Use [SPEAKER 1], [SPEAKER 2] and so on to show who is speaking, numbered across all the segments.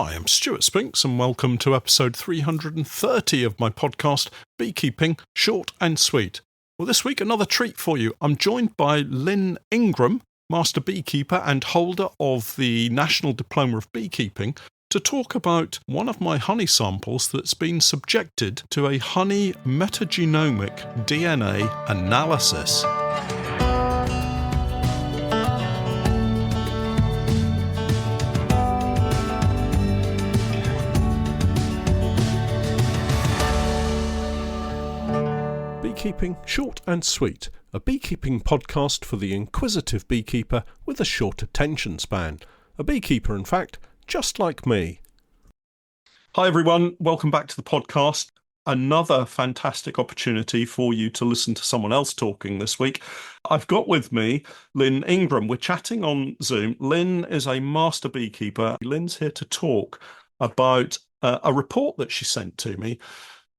[SPEAKER 1] Hi, I'm Stewart Spinks and welcome to episode 330 of my podcast, Beekeeping Short and Sweet. Well, this week, another treat for you. I'm joined by Lynne Ingram, Master Beekeeper and holder of the National Diploma of Beekeeping, to talk about one of my honey samples that's been subjected to a honey metagenomic DNA analysis. Beekeeping Short and Sweet, a beekeeping podcast for the inquisitive beekeeper with a short attention span. A beekeeper, in fact, just like me. Hi everyone, welcome back to the podcast. Another fantastic opportunity for you to listen to someone else talking this week. I've got with me Lynne Ingram. We're chatting on Zoom. Lynne is a master beekeeper. Lynne's here to talk about a report that she sent to me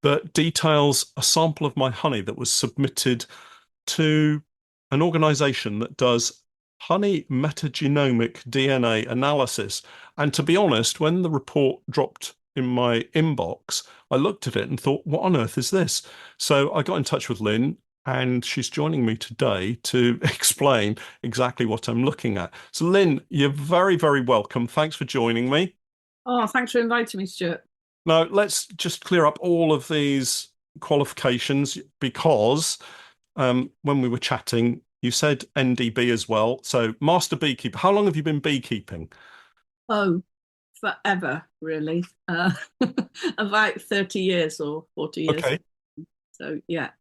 [SPEAKER 1] that details a sample of my honey that was submitted to an organisation that does honey metagenomic DNA analysis. And to be honest, when the report dropped in my inbox, I looked at it and thought, what on earth is this? So I got in touch with Lynne, and she's joining me today to explain exactly what I'm looking at. So Lynne, you're very, very welcome. Thanks for joining me.
[SPEAKER 2] Oh, thanks for inviting me, Stuart.
[SPEAKER 1] Now, let's just clear up all of these qualifications because when we were chatting, you said NDB as well. So, Master Beekeeper, how long have you been beekeeping?
[SPEAKER 2] Oh, forever, really. About 30 years or 40 years.
[SPEAKER 1] Okay.
[SPEAKER 2] So, yeah.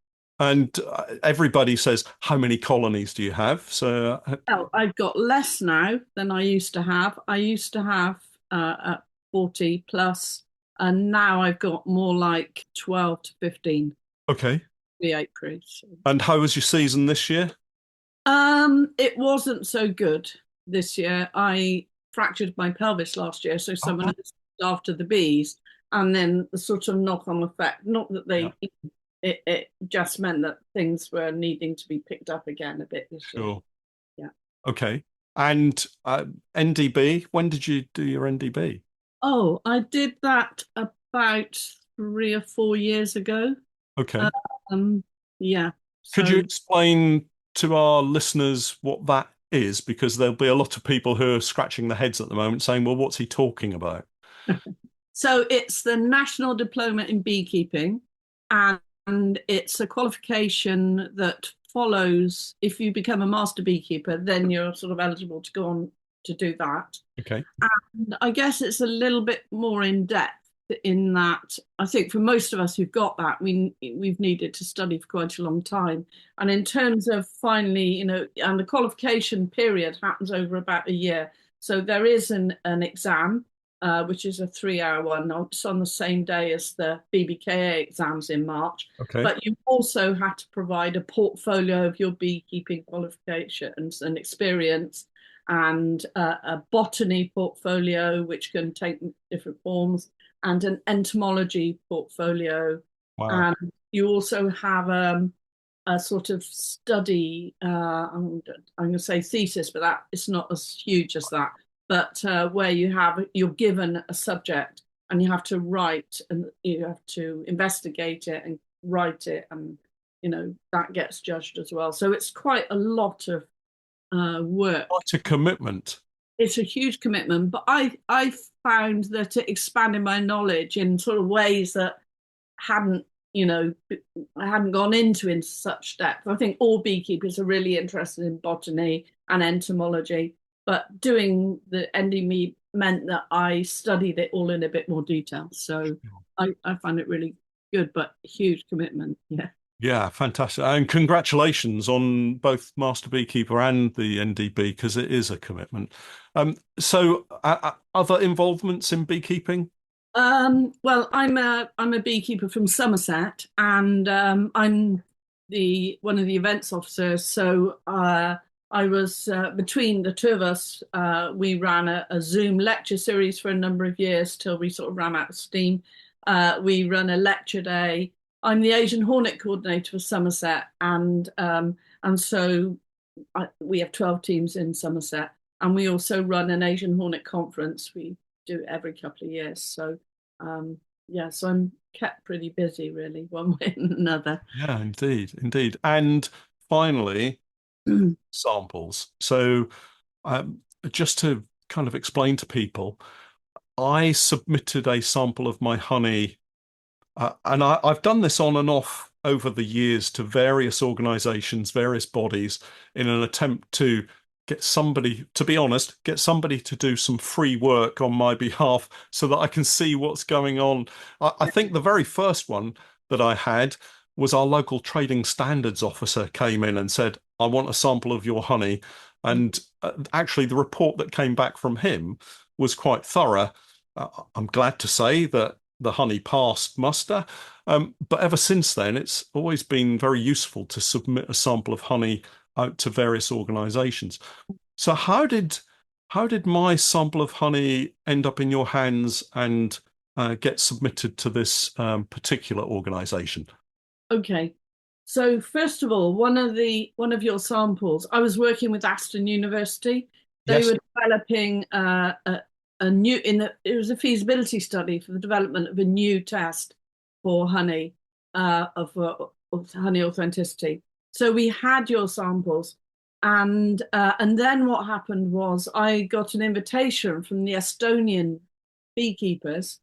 [SPEAKER 1] And everybody says, how many colonies do you have? So,
[SPEAKER 2] Well, I've got less now than I used to have. I used to have 40 plus. And now I've got more like 12 to 15.
[SPEAKER 1] Okay.
[SPEAKER 2] The apiary. So.
[SPEAKER 1] And how was your season this year?
[SPEAKER 2] It wasn't so good this year. I fractured my pelvis last year, so someone else looked after the bees, and then the sort of knock-on effect. Not that they, it just meant that things were needing to be picked up again a bit this year.
[SPEAKER 1] Sure.
[SPEAKER 2] Yeah.
[SPEAKER 1] Okay. And NDB, when did you do your NDB?
[SPEAKER 2] Oh, I did that about 3 or 4 years ago.
[SPEAKER 1] Okay.
[SPEAKER 2] Yeah.
[SPEAKER 1] Could you explain to our listeners what that is? Because there'll be a lot of people who are scratching their heads at the moment saying, well, what's he talking about?
[SPEAKER 2] So it's the National Diploma in Beekeeping, and it's a qualification that follows, if you become a master beekeeper, then you're sort of eligible to go on to do that.
[SPEAKER 1] Okay.
[SPEAKER 2] And I guess it's a little bit more in depth in that I think for most of us who've got that, we've needed to study for quite a long time. And in terms of finally, and the qualification period happens over about a year. So there is an exam, which is a 3-hour one. It's on the same day as the BBKA exams in March.
[SPEAKER 1] Okay.
[SPEAKER 2] But you also have to provide a portfolio of your beekeeping qualifications and experience, and a botany portfolio, which can take different forms, and an entomology portfolio.
[SPEAKER 1] Wow.
[SPEAKER 2] And you also have a sort of study, I'm going to say thesis, but that it's not as huge as that, but where you're given a subject and you have to write, and you have to investigate it and write it, and that gets judged as well. So it's quite a lot of work.
[SPEAKER 1] Quite a commitment.
[SPEAKER 2] It's a huge commitment, but I found that it expanded my knowledge in sort of ways that I hadn't gone into such depth. I think all beekeepers are really interested in botany and entomology, but doing the NDB meant that I studied it all in a bit more detail. So I find it really good, but huge commitment. Yeah.
[SPEAKER 1] Yeah, fantastic. And congratulations on both Master Beekeeper and the NDB, because it is a commitment. So other involvements in beekeeping?
[SPEAKER 2] Well, I'm a beekeeper from Somerset, and I'm one of the events officers. So I was between the two of us. We ran a Zoom lecture series for a number of years till we sort of ran out of steam. We run a lecture day. I'm the Asian Hornet coordinator for Somerset, and so we have 12 teams in Somerset, and we also run an Asian Hornet conference. We do it every couple of years. So yeah, so I'm kept pretty busy, really, one way and another.
[SPEAKER 1] Yeah, indeed, indeed. And finally, samples. So um, just to kind of explain to people, I submitted a sample of my honey, and I've done this on and off over the years to various organizations, various bodies, in an attempt to get somebody, to be honest, get somebody to do some free work on my behalf so that I can see what's going on. I think the very first one that I had was our local trading standards officer came in and said, I want a sample of your honey. And actually, the report that came back from him was quite thorough. I'm glad to say that the honey passed muster. But ever since then, it's always been very useful to submit a sample of honey out to various organizations. So how did my sample of honey end up in your hands and get submitted to this particular organization?
[SPEAKER 2] Okay. So first of all, one of your samples, I was working with Aston University. They
[SPEAKER 1] Yes.
[SPEAKER 2] were developing a new it was a feasibility study for the development of a new test for honey of honey authenticity. So we had your samples, and then what happened was I got an invitation from the Estonian beekeepers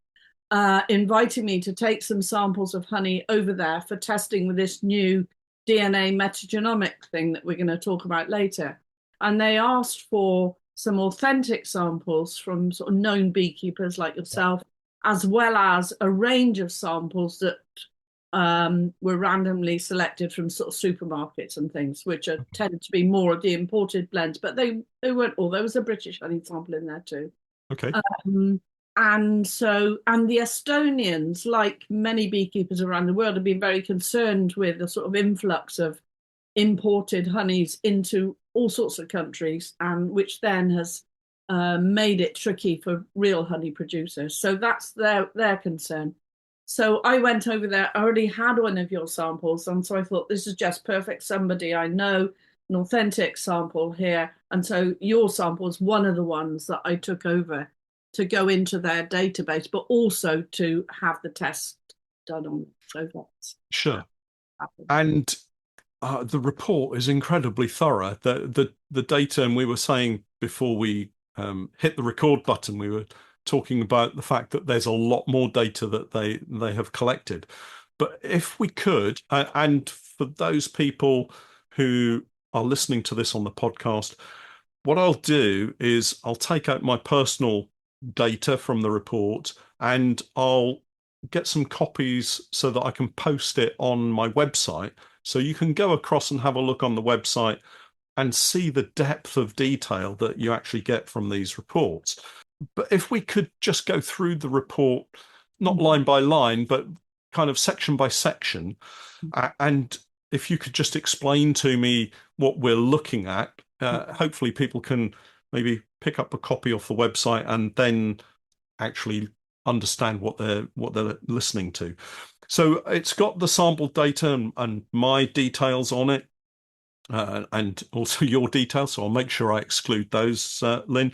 [SPEAKER 2] inviting me to take some samples of honey over there for testing with this new DNA metagenomic thing that we're going to talk about later. And they asked for some authentic samples from sort of known beekeepers like yourself, as well as a range of samples that were randomly selected from sort of supermarkets and things, which tend to be more of the imported blends, but they weren't all. There was a British honey sample in there too.
[SPEAKER 1] Okay.
[SPEAKER 2] Um, and the Estonians, like many beekeepers around the world, have been very concerned with the sort of influx of imported honeys into all sorts of countries, and which then has made it tricky for real honey producers. So that's their concern. So I went over there. I already had one of your samples, and so I thought this is just perfect. Somebody I know, an authentic sample here, and so your sample is one of the ones that I took over to go into their database, but also to have the test done on. So that's
[SPEAKER 1] Sure.
[SPEAKER 2] happened.
[SPEAKER 1] And the report is incredibly thorough. The data, and we were saying before we hit the record button, we were talking about the fact that there's a lot more data that they have collected. But if we could, and for those people who are listening to this on the podcast, what I'll do is I'll take out my personal data from the report and I'll get some copies so that I can post it on my website. So you can go across and have a look on the website and see the depth of detail that you actually get from these reports. But if we could just go through the report, not line by line, but kind of section by section, and if you could just explain to me what we're looking at, hopefully people can maybe pick up a copy off the website and then actually understand what they're listening to. So it's got the sample data and my details on it, and also your details. So I'll make sure I exclude those, Lynn.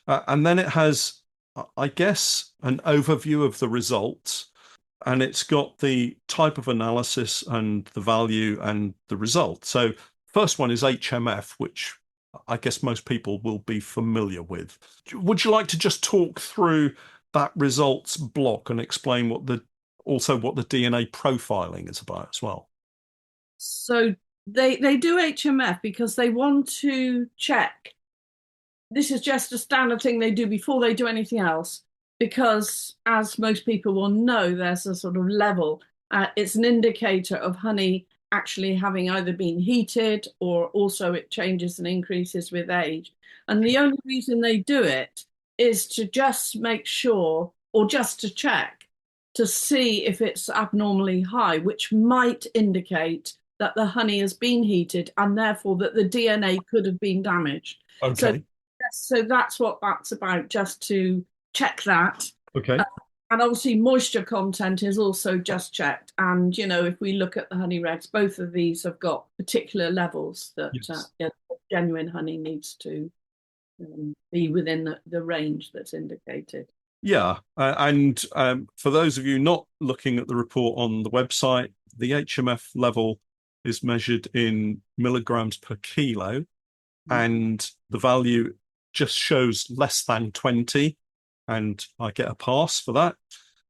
[SPEAKER 1] And then it has, I guess, an overview of the results, and it's got the type of analysis and the value and the result. So first one is HMF, which I guess most people will be familiar with. Would you like to just talk through that results block and explain what the DNA profiling is about as well?
[SPEAKER 2] So they do HMF because they want to check. This is just a standard thing they do before they do anything else, because as most people will know, there's a sort of level. It's an indicator of honey actually having either been heated or also it changes and increases with age. And the only reason they do it is to just make sure, or just to check, to see if it's abnormally high, which might indicate that the honey has been heated and therefore that the DNA could have been damaged. So,
[SPEAKER 1] Okay.
[SPEAKER 2] so that's what that's about, just to check that.
[SPEAKER 1] Okay.
[SPEAKER 2] And obviously moisture content is also just checked. And, you know, if we look at the honey regs, both of these have got particular levels that
[SPEAKER 1] Yes.
[SPEAKER 2] genuine honey needs to be within the range that's indicated.
[SPEAKER 1] Yeah, and for those of you not looking at the report on the website, the HMF level is measured in milligrams per kilo, and the value just shows less than 20, and I get a pass for that.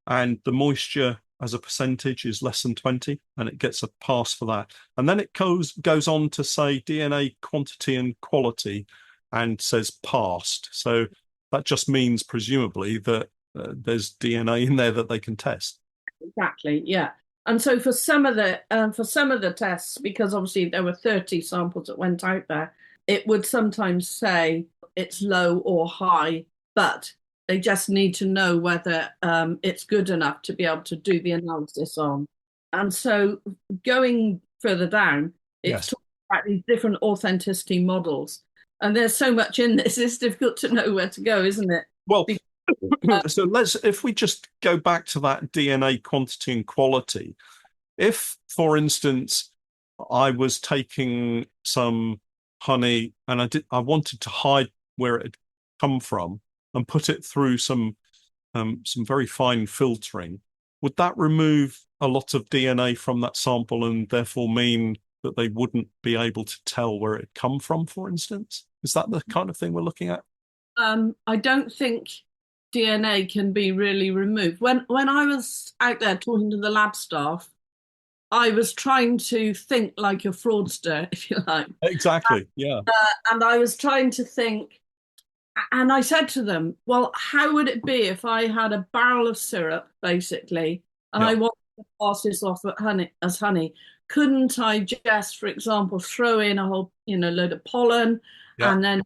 [SPEAKER 1] And the moisture as a percentage is less than 20, and it gets a pass for that. And then it goes on to say DNA quantity and quality and says passed. So that just means presumably that there's DNA in there that they can test.
[SPEAKER 2] Exactly, yeah. And so for some of the tests, because obviously there were 30 samples that went out there, it would sometimes say it's low or high, but they just need to know whether it's good enough to be able to do the analysis on. And so going further down, it's
[SPEAKER 1] Yes.
[SPEAKER 2] talking about these different authenticity models. And there's so much in this, it's difficult to know where to go, isn't it?
[SPEAKER 1] Well,
[SPEAKER 2] Because,
[SPEAKER 1] so if we just go back to that DNA quantity and quality, if, for instance, I was taking some honey and I wanted to hide where it had come from and put it through some very fine filtering, would that remove a lot of DNA from that sample and therefore mean that they wouldn't be able to tell where it had come from, for instance? Is that the kind of thing we're looking at?
[SPEAKER 2] I don't think DNA can be really removed. When I was out there talking to the lab staff, I was trying to think like a fraudster, if you like.
[SPEAKER 1] Exactly. Yeah.
[SPEAKER 2] And I was trying to think, and I said to them, well, how would it be if I had a barrel of syrup, basically, and
[SPEAKER 1] Yeah.
[SPEAKER 2] I wanted to pass this off at honey? Couldn't I just, for example, throw in a whole, load of pollen,
[SPEAKER 1] Yeah.
[SPEAKER 2] and then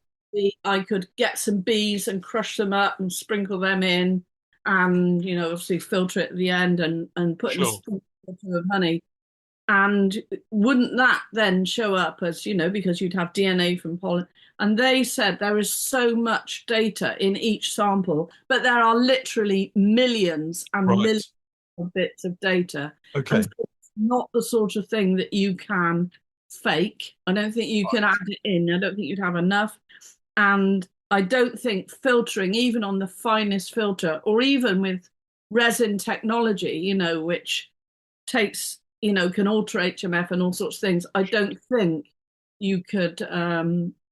[SPEAKER 2] I could get some bees and crush them up and sprinkle them in, and obviously filter it at the end and put in a
[SPEAKER 1] Sure.
[SPEAKER 2] spoonful of honey. And wouldn't that then show up as, because you'd have DNA from pollen? And they said there is so much data in each sample, but there are literally millions and
[SPEAKER 1] Right.
[SPEAKER 2] millions of bits of data. And
[SPEAKER 1] Okay.
[SPEAKER 2] so it's not the sort of thing that you can fake. I don't think you can add it in. I don't think you'd have enough. And I don't think filtering, even on the finest filter, or even with resin technology, which takes, can alter HMF and all sorts of things. I don't think you could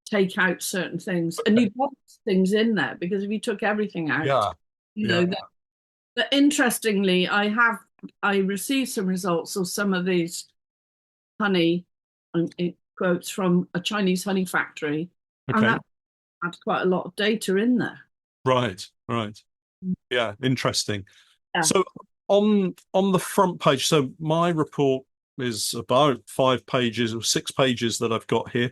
[SPEAKER 2] take out certain things. And
[SPEAKER 1] Okay.
[SPEAKER 2] you want things in there because if you took everything out,
[SPEAKER 1] Yeah.
[SPEAKER 2] you
[SPEAKER 1] Yeah.
[SPEAKER 2] know, that, but interestingly, I received some results of some of these honey quotes from a Chinese honey factory, and
[SPEAKER 1] Okay.
[SPEAKER 2] that had quite a lot of data in there.
[SPEAKER 1] Right. Right. Yeah. Interesting.
[SPEAKER 2] Yeah.
[SPEAKER 1] So on the front page, so my report is about 5 pages or 6 pages that I've got here.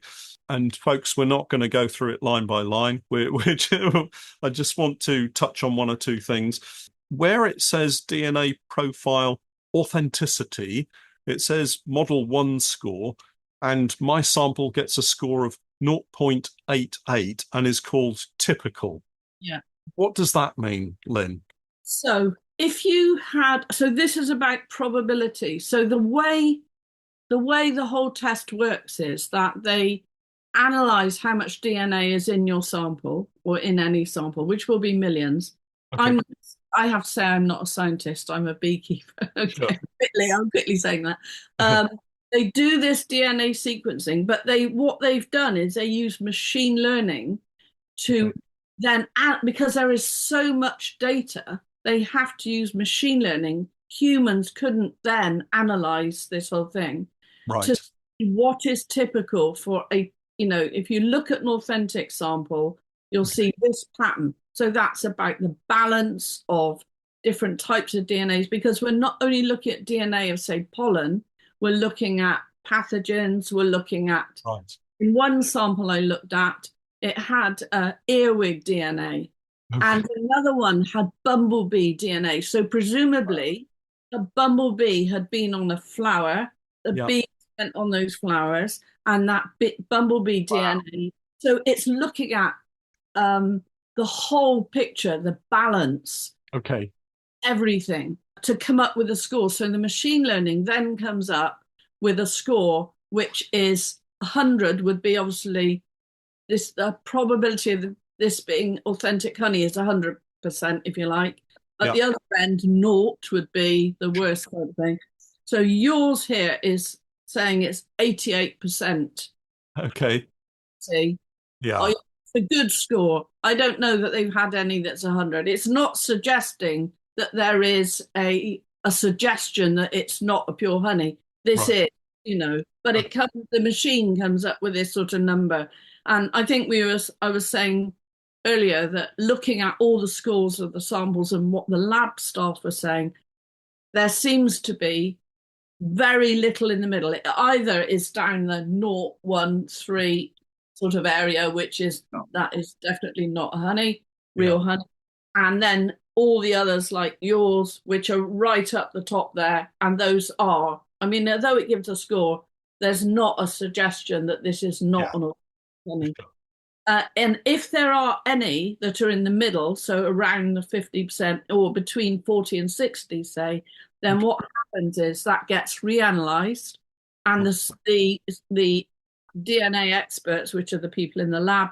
[SPEAKER 1] And folks, we're not going to go through it line by line. I just want to touch on one or two things. Where it says DNA profile authenticity, it says model 1 score, and my sample gets a score of 0.88 and is called typical.
[SPEAKER 2] Yeah.
[SPEAKER 1] What does that mean, Lynn?
[SPEAKER 2] So so this is about probability. So the way the whole test works is that they analyze how much DNA is in your sample or in any sample, which will be millions.
[SPEAKER 1] Okay.
[SPEAKER 2] I have to say I'm not a scientist. I'm a beekeeper.
[SPEAKER 1] Sure.
[SPEAKER 2] Okay, I'm quickly saying that. They do this DNA sequencing, but what they've done is they use machine learning to then add, because there is so much data, they have to use machine learning. Humans couldn't then analyze this whole thing to
[SPEAKER 1] Right.
[SPEAKER 2] see what is typical for if you look at an authentic sample, you'll see this pattern. So that's about the balance of different types of DNAs, because we're not only looking at DNA of, say, pollen, we're looking at pathogens, we're looking at,
[SPEAKER 1] Right.
[SPEAKER 2] in one sample I looked at, it had earwig DNA,
[SPEAKER 1] Okay.
[SPEAKER 2] and another one had bumblebee DNA. So presumably, a bumblebee had been on a flower, the
[SPEAKER 1] Yeah.
[SPEAKER 2] bee went on those flowers, and that bumblebee
[SPEAKER 1] Wow.
[SPEAKER 2] DNA. So it's looking at the whole picture, the balance,
[SPEAKER 1] Okay.
[SPEAKER 2] everything to come up with a score. So the machine learning then comes up with a score, which is 100 would be obviously the probability of this being authentic honey is 100%. if you like. At
[SPEAKER 1] Yeah.
[SPEAKER 2] the other end, naught would be the worst kind of thing. So yours here is saying it's 88%.
[SPEAKER 1] Okay.
[SPEAKER 2] See,
[SPEAKER 1] Yeah.
[SPEAKER 2] it's a good score. I don't know that they've had any that's 100. It's not suggesting that there is a suggestion that it's not a pure honey. This
[SPEAKER 1] Right.
[SPEAKER 2] is, but the machine comes up with this sort of number. And I think I was saying earlier that looking at all the scores of the samples and what the lab staff were saying, there seems to be very little in the middle. It either is down the 0, 1, 3 sort of area, that is definitely not real honey. And then all the others like yours, which are right up the top there, and those are, I mean, although it gives a score, there's not a suggestion that this is not an honey. And if there are any that are in the middle, so around the 50% or between 40 and 60, say, then what happens is that gets reanalyzed, and the DNA experts, which are the people in the lab,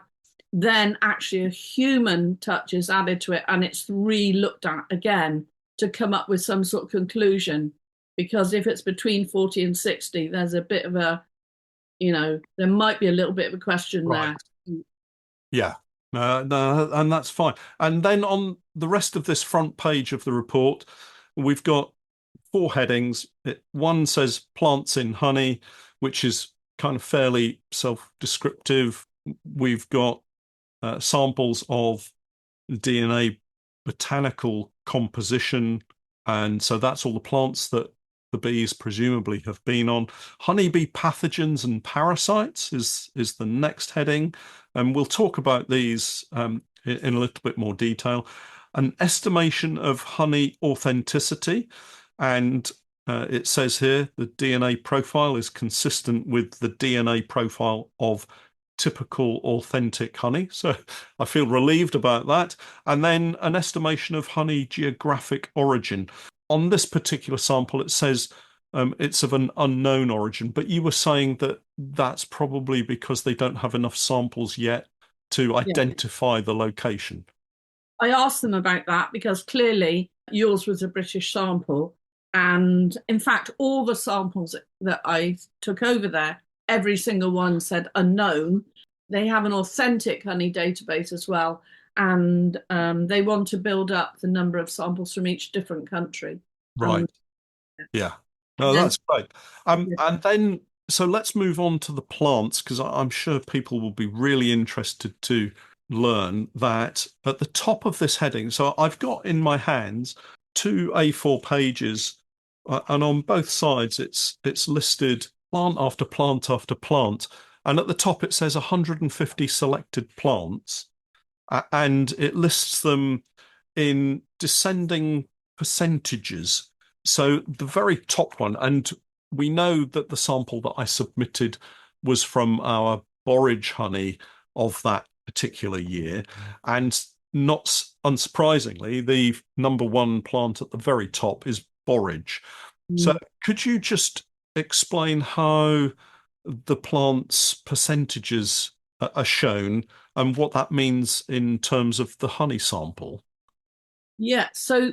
[SPEAKER 2] then actually a human touch is added to it, and it's re-looked at again to come up with some sort of conclusion. Because if it's between 40 and 60, there's a bit of there might be a little bit of a question there.
[SPEAKER 1] Yeah, no, and that's fine. And then on the rest of this front page of the report, we've got 4 headings. One says plants in honey, which is kind of fairly self-descriptive. We've got samples of DNA botanical composition, and so that's all the plants that the bees presumably have been on. Honeybee pathogens and parasites is the next heading, and we'll talk about these in a little bit more detail. An estimation of honey authenticity, and it says here the DNA profile is consistent with the DNA profile of typical authentic honey. So I feel relieved about that. And then an estimation of honey geographic origin. On this particular sample, it says it's of an unknown origin, but you were saying that that's probably because they don't have enough samples yet to identify the location.
[SPEAKER 2] I asked them about that because clearly yours was a British sample. And in fact, all the samples that I took over there, every single one said unknown. They have an authentic honey database as well. And they want to build up the number of samples from each different country.
[SPEAKER 1] Right. Yeah. No, that's great. And then, so let's move on to the plants, because I'm sure people will be really interested to learn that at the top of this heading. So I've got in my hands 2 A4 pages, and on both sides it's listed plant after plant after plant. And at the top it says 150 selected plants, and it lists them in descending percentages. So the very top one, and we know that the sample that I submitted was from our borage honey of that particular year. And not unsurprisingly, the number 1 plant at the very top is borage. So could you just explain how the plant's percentages are shown and what that means in terms of the honey sample?
[SPEAKER 2] Yeah, so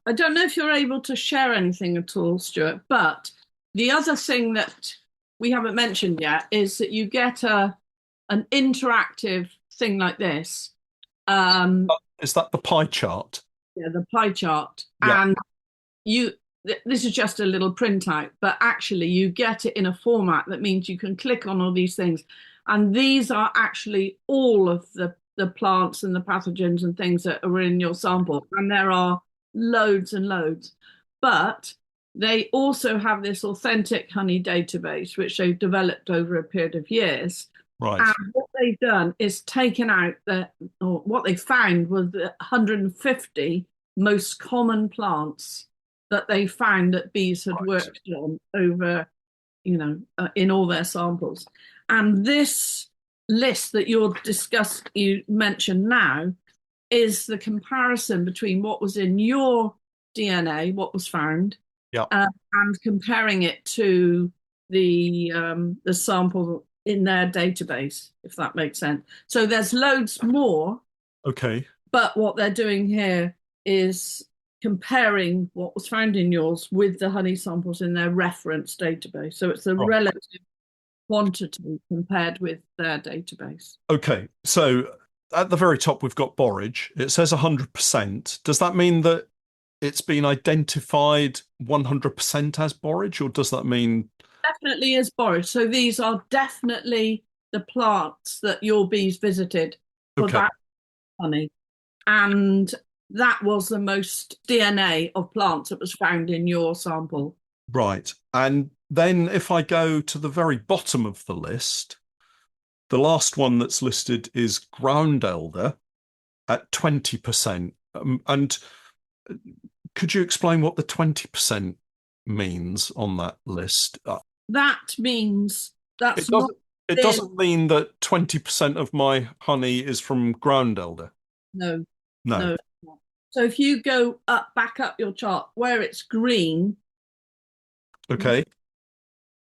[SPEAKER 2] I don't know if you're able to share anything at all, Stuart, but the other thing that we haven't mentioned yet is that you get an interactive thing like this.
[SPEAKER 1] Is that the pie chart?
[SPEAKER 2] Yeah, the pie chart.
[SPEAKER 1] Yeah.
[SPEAKER 2] And this is just a little printout, but actually you get it in a format that means you can click on all these things. And these are actually all of the plants and the pathogens and things that are in your sample. And there are loads and loads. But they also have this authentic honey database, which they've developed over a period of years.
[SPEAKER 1] Right.
[SPEAKER 2] And what they've done is taken out or what they found was the 150 most common plants that they found that bees had worked on over, in all their samples. And this list that you mentioned now is the comparison between what was in your DNA, what was found, and comparing it to the sample in their database, if that makes sense. So there's loads more.
[SPEAKER 1] Okay.
[SPEAKER 2] But what they're doing here is comparing what was found in yours with the honey samples in their reference database. So it's a
[SPEAKER 1] Right.
[SPEAKER 2] relative quantity compared with their database.
[SPEAKER 1] Okay, so at the very top we've got borage. It says 100%. Does that mean that it's been identified 100% as borage, or does that mean?
[SPEAKER 2] Definitely is borage. So these are definitely the plants that your bees visited for
[SPEAKER 1] Okay,
[SPEAKER 2] that honey. And that was the most DNA of plants that was found in your sample.
[SPEAKER 1] right. And then if I go to the very bottom of the list, the last one that's listed is ground elder at 20%. And could you explain what the 20% means on that list?
[SPEAKER 2] That means
[SPEAKER 1] It
[SPEAKER 2] that's not
[SPEAKER 1] doesn't it
[SPEAKER 2] DNA.
[SPEAKER 1] doesn't mean that 20% of my honey is from ground elder.
[SPEAKER 2] No,
[SPEAKER 1] No.
[SPEAKER 2] no. So if you go up, back up your chart where it's green,
[SPEAKER 1] Okay.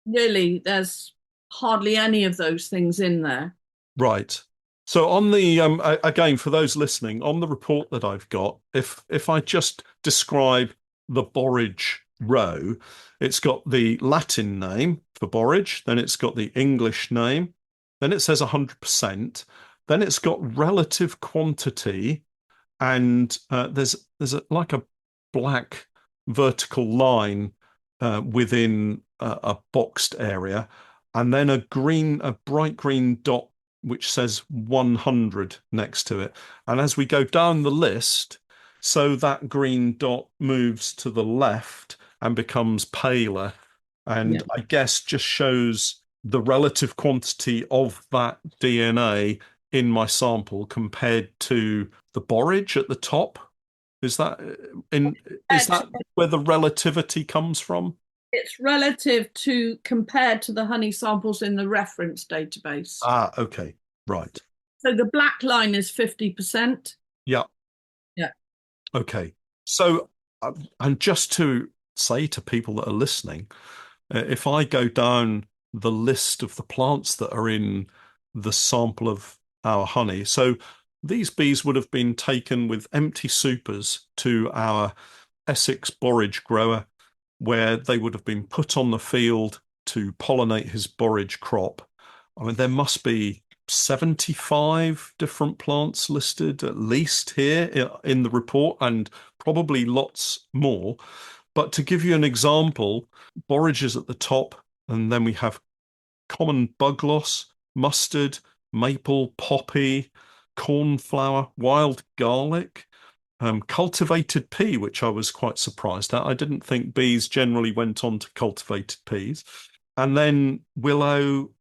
[SPEAKER 2] really there's hardly any of those things in there.
[SPEAKER 1] Right. So on the again for those listening, on the report that I've got, if I just describe the borage row, it's got the Latin name for borage, then it's got the English name, then it says 100%, then it's got relative quantity, and there's like a black vertical line within a boxed area, and then a bright green dot which says 100 next to it. And as we go down the list, so that green dot moves to the left and becomes paler,
[SPEAKER 2] Yeah.
[SPEAKER 1] and I guess just shows the relative quantity of that DNA in my sample compared to the borage at the top. Is that in is that where the relativity comes from?
[SPEAKER 2] It's relative to compared to the honey samples in the reference database.
[SPEAKER 1] Ah, okay. Right.
[SPEAKER 2] So the black line is 50%.
[SPEAKER 1] Yeah.
[SPEAKER 2] Yeah.
[SPEAKER 1] Okay. So, and just to say to people that are listening, if I go down the list of the plants that are in the sample of our honey, so these bees would have been taken with empty supers to our Essex borage grower, where they would have been put on the field to pollinate his borage crop. I mean, there must be 75 different plants listed at least here in the report, and probably lots more. But to give you an example, borage is at the top, and then we have common bugloss, mustard, maple, poppy, cornflower, wild garlic, cultivated pea, which I was quite surprised at. I didn't think bees generally went on to cultivated peas. And then willow,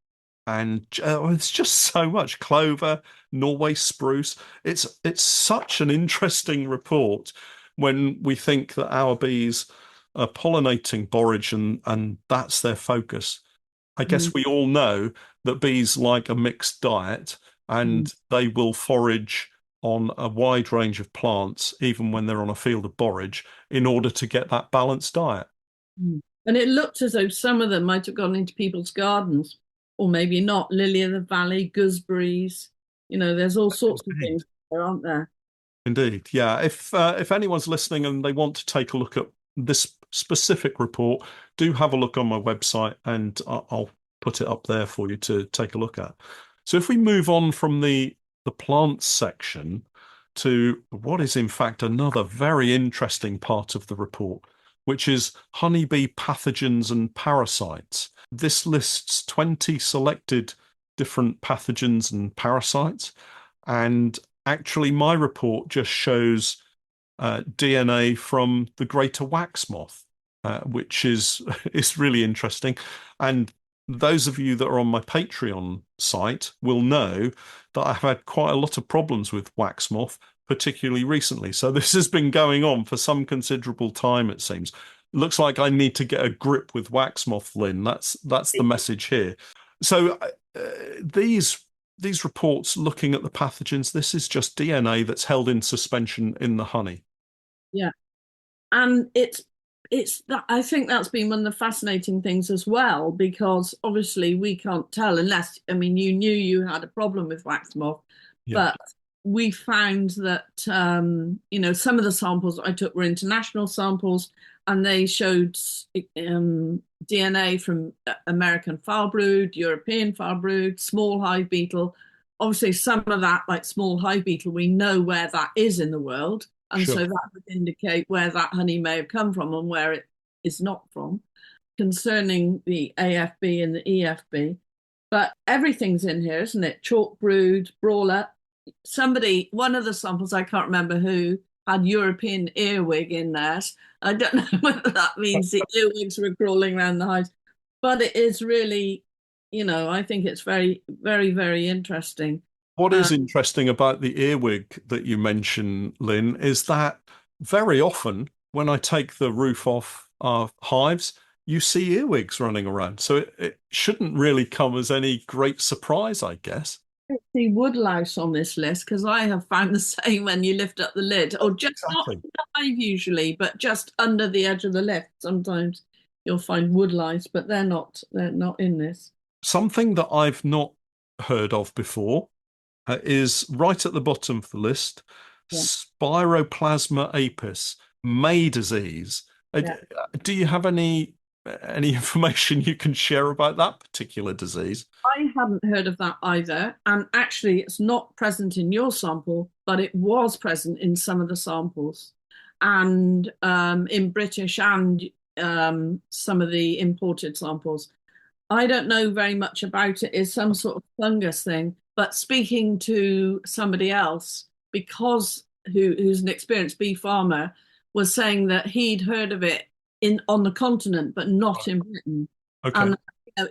[SPEAKER 1] and it's just so much clover, Norway spruce. It's such an interesting report when we think that our bees are pollinating borage and that's their focus. I guess
[SPEAKER 2] Mm,
[SPEAKER 1] we all know that bees like a mixed diet,
[SPEAKER 2] mm,
[SPEAKER 1] and they will forage on a wide range of plants, even when they're on a field of borage, in order to get that balanced diet.
[SPEAKER 2] mm. And it looked as though some of them might have gone into people's gardens, or maybe not. Lily of the valley, gooseberries. There's all sorts of
[SPEAKER 1] Indeed.
[SPEAKER 2] things there, aren't there?
[SPEAKER 1] Indeed, yeah. If anyone's listening and they want to take a look at this specific report, do have a look on my website, and I'll put it up there for you to take a look at. So if we move on from the plants section to what is in fact another very interesting part of the report, which is honeybee pathogens and parasites. This lists 20 selected different pathogens and parasites, and actually, my report just shows DNA from the greater wax moth, which is is really interesting. And those of you that are on my Patreon site will know that I've had quite a lot of problems with wax moth, particularly recently. So this has been going on for some considerable time, it seems. Looks like I need to get a grip with wax moth, Lynn. That's the message here. So these reports looking at the pathogens, this is just DNA that's held in suspension in the honey.
[SPEAKER 2] Yeah. And it's that I think that's been one of the fascinating things as well, because obviously we can't tell unless, I mean, you knew you had a problem with wax moth,
[SPEAKER 1] Yeah.
[SPEAKER 2] but we found that some of the samples I took were international samples, and they showed DNA from American foul brood, European foul brood, small hive beetle. Obviously, some of that, like small hive beetle, we know where that is in the world, and so
[SPEAKER 1] Sure.
[SPEAKER 2] that would indicate where that honey may have come from and where it is not from. Concerning the AFB and the EFB, but everything's in here, isn't it? Chalk brood, brawler. One of the samples, I can't remember who, had European earwig in there. I don't know whether that means the earwigs were crawling around the hives, but it is really, I think it's very, very, very interesting.
[SPEAKER 1] What
[SPEAKER 2] Uh,
[SPEAKER 1] is interesting about the earwig that you mention, Lynn, is that very often when I take the roof off our hives, you see earwigs running around. So it shouldn't really come as any great surprise, I guess.
[SPEAKER 2] the woodlouse on this list because I have found the same when you lift up the lid, or just not
[SPEAKER 1] Exactly.
[SPEAKER 2] in the hive usually, but just under the edge of the lift. Sometimes you'll find woodlice, but they're not in this.
[SPEAKER 1] Something that I've not heard of before is right at the bottom of the list,
[SPEAKER 2] Yeah,
[SPEAKER 1] Spiroplasma apis, May disease.
[SPEAKER 2] yeah.
[SPEAKER 1] Do you have any information you can share about that particular disease?
[SPEAKER 2] I hadn't heard of that either. And actually, it's not present in your sample, but it was present in some of the samples and in British and some of the imported samples. I don't know very much about it. It's some sort of fungus thing. But speaking to somebody else, who's an experienced bee farmer, was saying that he'd heard of it in on the continent, but not in Britain.
[SPEAKER 1] Okay,
[SPEAKER 2] And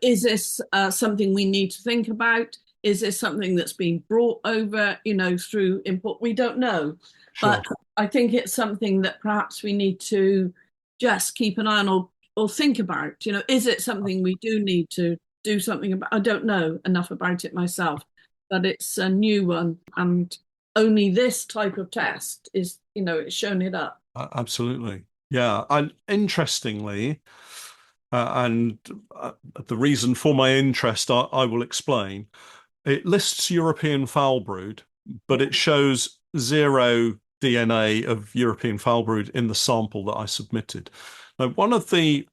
[SPEAKER 2] is this something we need to think about? Is this something that's been brought over, through import? We don't know, but
[SPEAKER 1] sure.
[SPEAKER 2] I think it's something that perhaps we need to just keep an eye on or think about. Is it something we do need to do something about? I don't know enough about it myself, but it's a new one, and only this type of test it's shown it up.
[SPEAKER 1] Absolutely. Yeah. And interestingly, and the reason for my interest, I will explain. It lists European foul brood, but it shows zero DNA of European foul brood in the sample that I submitted. Now, one of the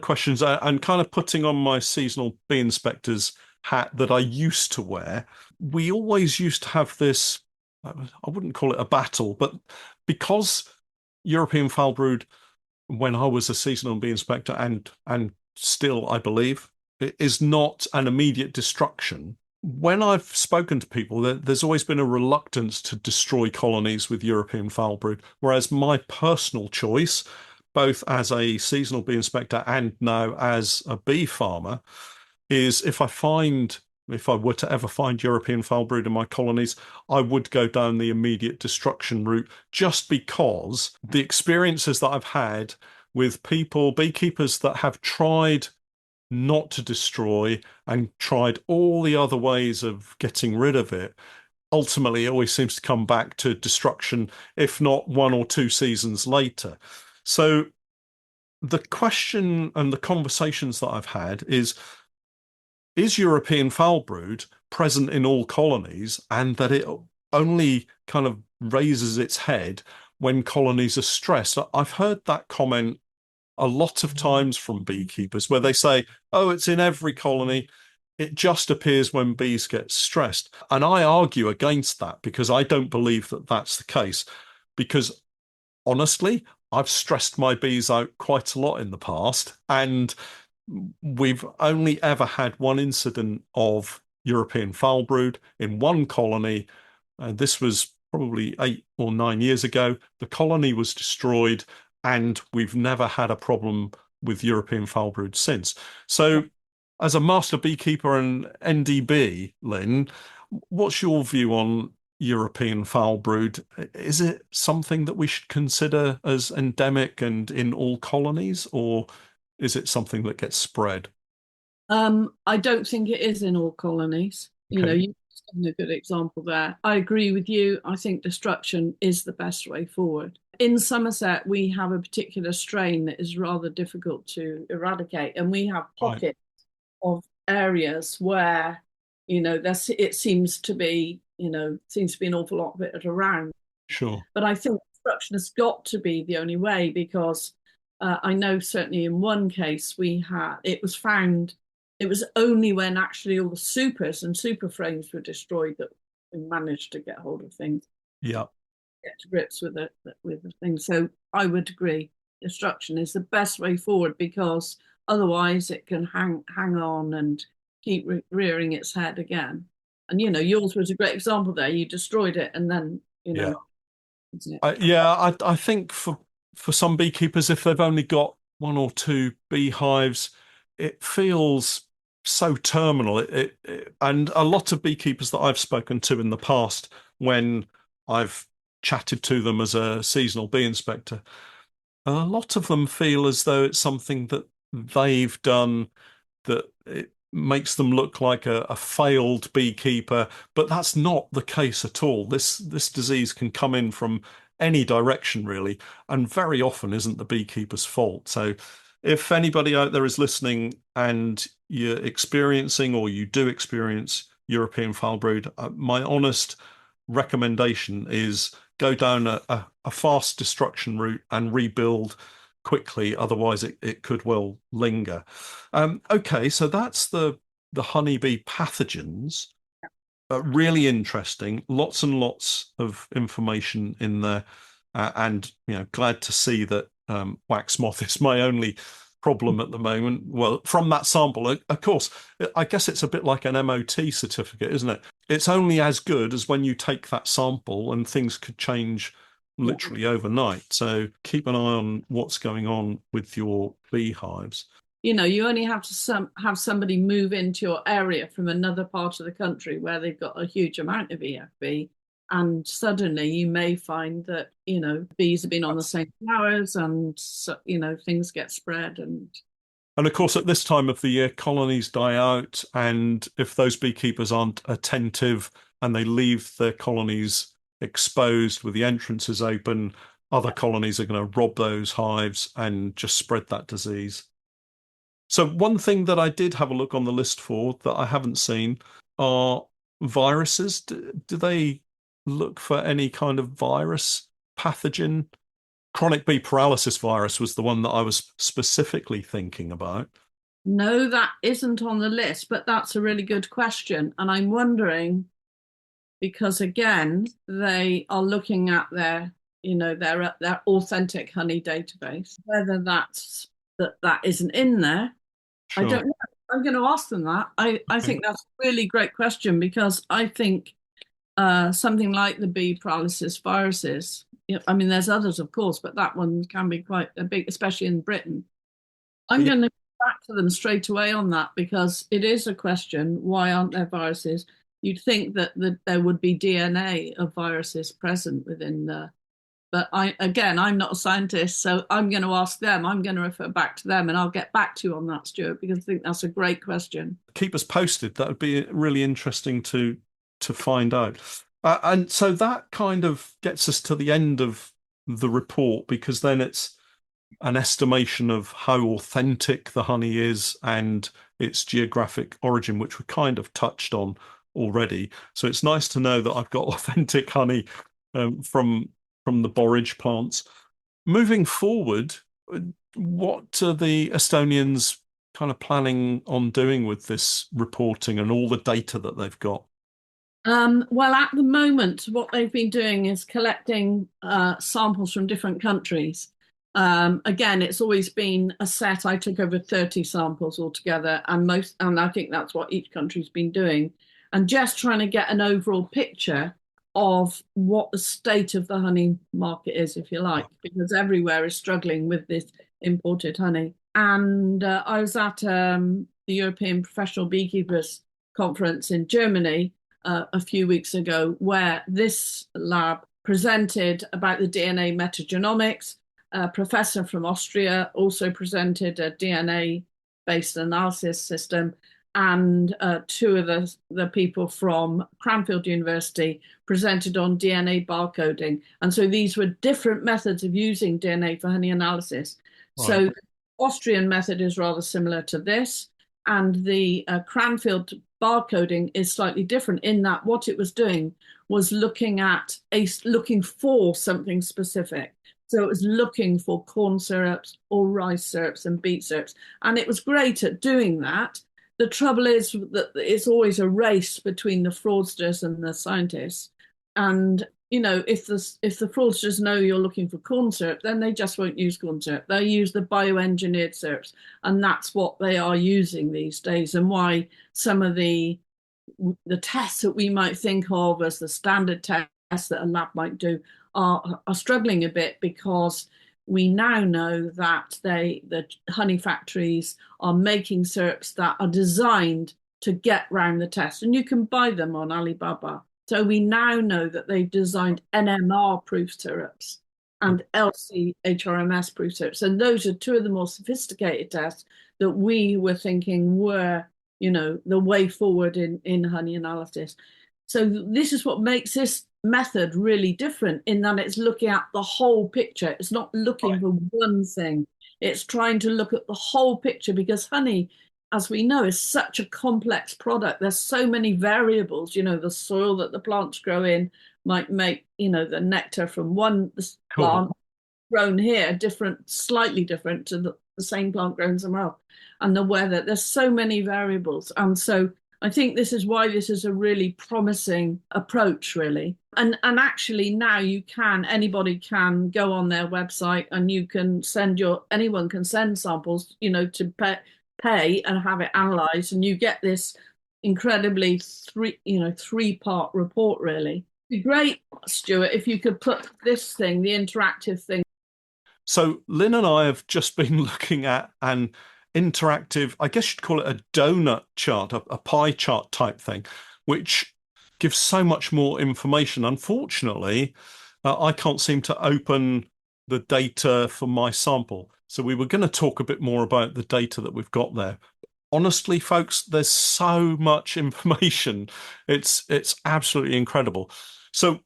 [SPEAKER 1] questions, and kind of putting on my seasonal bee inspector's hat that I used to wear, we always used to have this. I wouldn't call it a battle, but because European foul brood, when I was a seasonal bee inspector, and still I believe, it is not an immediate destruction. When I've spoken to people, there's always been a reluctance to destroy colonies with European foul brood, whereas my personal choice, both as a seasonal bee inspector and now as a bee farmer, is if I were to ever find European foul brood in my colonies, I would go down the immediate destruction route just because the experiences that I've had with beekeepers that have tried not to destroy and tried all the other ways of getting rid of it, ultimately it always seems to come back to destruction, if not 1 or 2 seasons later. So the question and the conversations that I've had is European foul brood present in all colonies and that it only kind of raises its head when colonies are stressed? I've heard that comment a lot of times from beekeepers where they say, oh, it's in every colony. It just appears when bees get stressed. And I argue against that because I don't believe that that's the case. Because honestly, I've stressed my bees out quite a lot in the past, and we've only ever had one incident of European foul brood in one colony. This was probably 8 or 9 years ago. The colony was destroyed, and we've never had a problem with European foul brood since. So, as a master beekeeper and NDB, Lynn, what's your view on European foul brood? Is it something that we should consider as endemic and in all colonies, or is it something that gets spread?
[SPEAKER 2] I don't think it is in all colonies.
[SPEAKER 1] Okay.
[SPEAKER 2] You've given a good example there. I agree with you. I think destruction is the best way forward. In Somerset, we have a particular strain that is rather difficult to eradicate, and we have
[SPEAKER 1] Right.
[SPEAKER 2] pockets of areas where, it seems to be seems to be an awful lot of it around.
[SPEAKER 1] Sure.
[SPEAKER 2] But I think destruction has got to be the only way, because I know certainly in one case it was found, it was only when actually all the supers and super frames were destroyed that we managed to get hold of things,
[SPEAKER 1] Yeah.
[SPEAKER 2] get to grips with the thing. So I would agree, destruction is the best way forward, because otherwise it can hang on and keep rearing its head again. And yours was a great example there. You destroyed it, and then
[SPEAKER 1] Yeah.
[SPEAKER 2] isn't it?
[SPEAKER 1] I think for some beekeepers, if they've only got one or two beehives, it feels so terminal. And a lot of beekeepers that I've spoken to in the past, when I've chatted to them as a seasonal bee inspector, a lot of them feel as though it's something that they've done, that it makes them look like a failed beekeeper, but that's not the case at all. This disease can come in from any direction, really, and very often isn't the beekeeper's fault. So if anybody out there is listening and you're experiencing, or you do experience, European foul brood, my honest recommendation is go down a fast destruction route and rebuild quickly. Otherwise, it could well linger. Okay, so that's the honeybee pathogens. Really interesting. Lots and lots of information in there, and glad to see that wax moth is my only problem at the moment. Well, from that sample, of course, I guess it's a bit like an MOT certificate, isn't it? It's only as good as when you take that sample, and things could change literally overnight. So keep an eye on what's going on with your beehives.
[SPEAKER 2] You only have to have somebody move into your area from another part of the country where they've got a huge amount of EFB, and suddenly you may find that bees have been on the same flowers, and things get spread.
[SPEAKER 1] And of course, at this time of the year, colonies die out, and if those beekeepers aren't attentive and they leave their colonies exposed with the entrances open, other colonies are going to rob those hives and just spread that disease. So one thing that I did have a look on the list for that I haven't seen are viruses. Do they look for any kind of virus pathogen? Chronic bee paralysis virus was the one that I was specifically thinking about.
[SPEAKER 2] No, that isn't on the list, but that's a really good question. And I'm wondering, because again, they are looking at their authentic honey database, whether that isn't in there.
[SPEAKER 1] Sure.
[SPEAKER 2] I don't know. I'm going to ask them that. I think that's a really great question, because I think something like the bee paralysis viruses, I mean, there's others, of course, but that one can be quite a big, especially in Britain. I'm going to go back to them straight away on that, because it is a question, why aren't there viruses? You'd think that there would be DNA of viruses present within the... But I'm not a scientist, so I'm going to ask them. I'm going to refer back to them, and I'll get back to you on that, Stuart, because I think that's a great question.
[SPEAKER 1] Keep us posted. That would be really interesting to find out. And so that kind of gets us to the end of the report, because then it's an estimation of how authentic the honey is and its geographic origin, which we kind of touched on already. So it's nice to know that I've got authentic honey from the borage plants. Moving forward, what are the Estonians kind of planning on doing with this reporting and all the data that they've got?
[SPEAKER 2] Well, at the moment, what they've been doing is collecting samples from different countries. Again, it's always been a set. I took over 30 samples altogether, and I think that's what each country's been doing, and just trying to get an overall picture of what the state of the honey market is, if you like, because everywhere is struggling with this imported honey. And I was at the European Professional Beekeepers Conference in Germany a few weeks ago, where this lab presented about the DNA metagenomics. A professor from Austria also presented a DNA-based analysis system, and two of the people from Cranfield University presented on DNA barcoding. And so these were different methods of using DNA for honey analysis. Right. So the Austrian method is rather similar to this, and the Cranfield barcoding is slightly different in that what it was doing was looking for something specific. So it was looking for corn syrups or rice syrups and beet syrups. And it was great at doing that. The trouble is that it's always a race between the fraudsters and the scientists. And, if the fraudsters know you're looking for corn syrup, then they just won't use corn syrup. They'll use the bioengineered syrups. And that's what they are using these days, and why some of the tests that we might think of as the standard tests that a lab might do are struggling a bit, because we now know that the honey factories are making syrups that are designed to get round the test, and you can buy them on Alibaba. So we now know that they've designed NMR proof syrups and LC-HRMS proof syrups, and those are two of the more sophisticated tests that we were thinking were, the way forward in honey analysis. So this is what makes this method really different, in that it's looking at the whole picture. It's not looking for one thing. It's trying to look at the whole picture, because honey, as we know, is such a complex product. There's so many variables. The soil that the plants grow in might make, the nectar from one plant grown here slightly different to the same plant grown somewhere else. And the weather, there's so many variables. And so I think this is why this is a really promising approach, really. And actually now anybody can go on their website, and anyone can send samples, to pay and have it analysed, and you get this incredibly three-part report, really. It'd be great, Stewart, if you could put this thing, the interactive thing.
[SPEAKER 1] So Lynne and I have just been looking at an interactive, I guess you'd call it a donut chart, a pie chart type thing, which gives so much more information. Unfortunately, I can't seem to open the data for my sample. So we were going to talk a bit more about the data that we've got there. Honestly, folks, there's so much information. It's absolutely incredible. So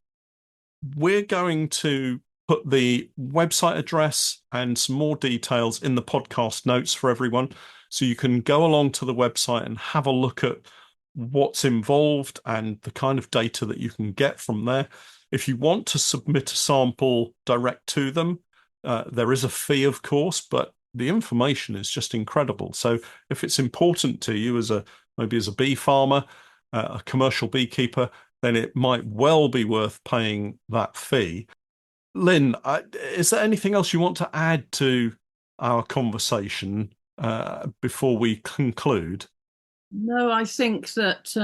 [SPEAKER 1] we're going to put the website address and some more details in the podcast notes for everyone, so you can go along to the website and have a look at what's involved and the kind of data that you can get from there. If you want to submit a sample direct to them, there is a fee, of course, but the information is just incredible. So if it's important to you maybe as a bee farmer, a commercial beekeeper, then it might well be worth paying that fee. Lynne, is there anything else you want to add to our conversation before we conclude?
[SPEAKER 2] No, I think that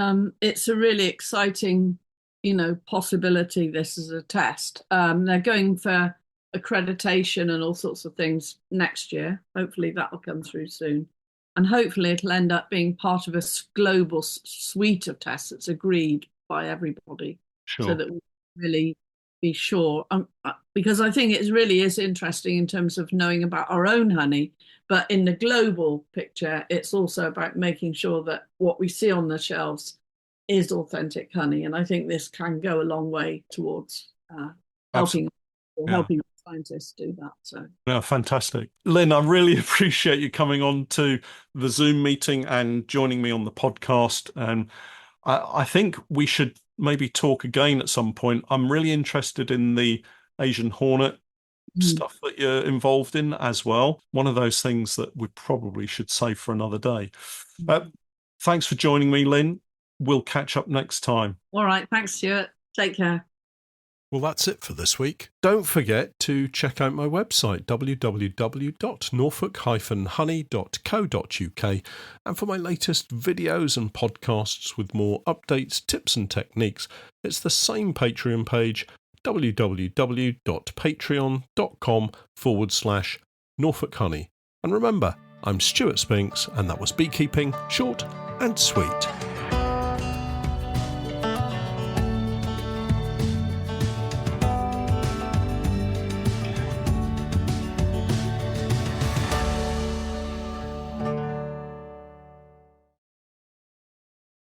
[SPEAKER 2] it's a really exciting, possibility. This is a test. They're going for accreditation and all sorts of things next year. Hopefully that will come through soon. And hopefully it'll end up being part of a global suite of tests that's agreed by everybody.
[SPEAKER 1] Sure.
[SPEAKER 2] So that we really be sure. Because I think it really is interesting in terms of knowing about our own honey. But in the global picture, it's also about making sure that what we see on the shelves is authentic honey. And I think this can go a long way towards helping scientists do that. So
[SPEAKER 1] yeah, fantastic. Lynne, I really appreciate you coming on to the Zoom meeting and joining me on the podcast. And I think we should maybe talk again at some point. I'm really interested in the Asian hornet stuff that you're involved in as well. One of those things that we probably should save for another day. Thanks for joining me, Lynne. We'll catch up next time.
[SPEAKER 2] All right. Thanks, Stewart. Take care.
[SPEAKER 1] Well, that's it for this week. Don't forget to check out my website, www.norfolk-honey.co.uk, and for my latest videos and podcasts with more updates, tips and techniques, it's the same Patreon page, www.patreon.com/Norfolk Honey. And remember, I'm Stewart Spinks, and that was Beekeeping Short and Sweet.